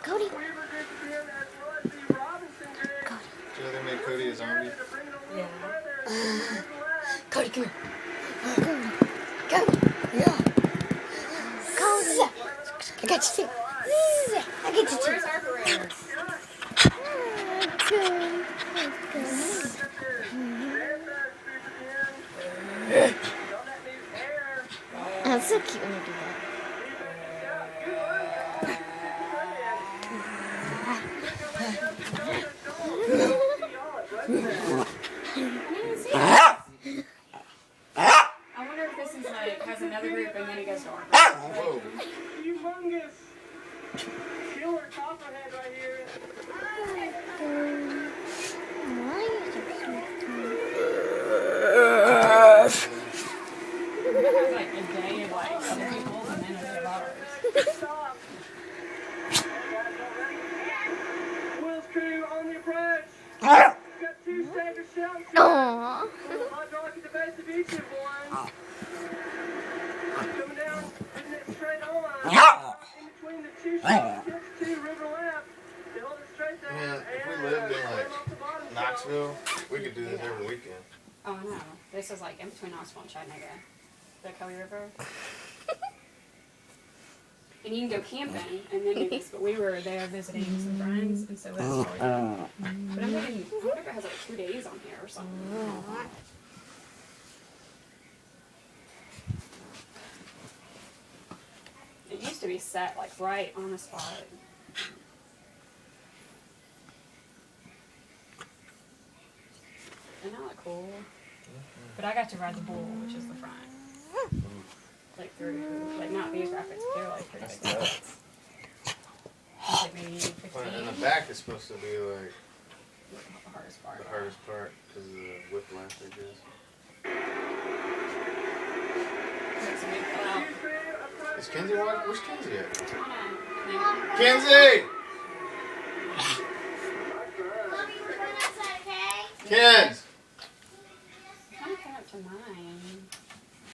Cody. Do you know they made Cody a zombie? Yeah. Cody, come here. Cody. Yeah. Cody. I got you too. I got you too. Where's our career? That's so cute when you do that. I wonder if this is like has another group and then it goes to our group. Whoa. Humongous killer copperhead right here. Why is it It has like a day of like other people and then a day of ours. Stop. Will's crew on the approach. Got two stagger shouts. Aww. Hot dog at the base of each of one. Coming down, hitting it straight on. In between the two shots, gets to river left. They hold it straight there. Man, if we lived in like Knoxville, we could do this every weekend. Oh no. This is like in between Knoxville and Chattanooga. The Cody River. And you can go camping and then do this, but we were there visiting some friends and so that's all we did. But I'm thinking, I wonder if it has like 2 days on here or something. It used to be set like right on the spot. Isn't that like cool? But I got to ride the bull, which is the front. Like through, like not these rapids, but they're like pretty big rapids. Like maybe 15. And the back is supposed to be like The hardest part. the hardest part because of the whiplash, I guess. Makes a big cloud. Is Kenzie walking? Where's Kenzie at? Come on. Kenzie! Kens!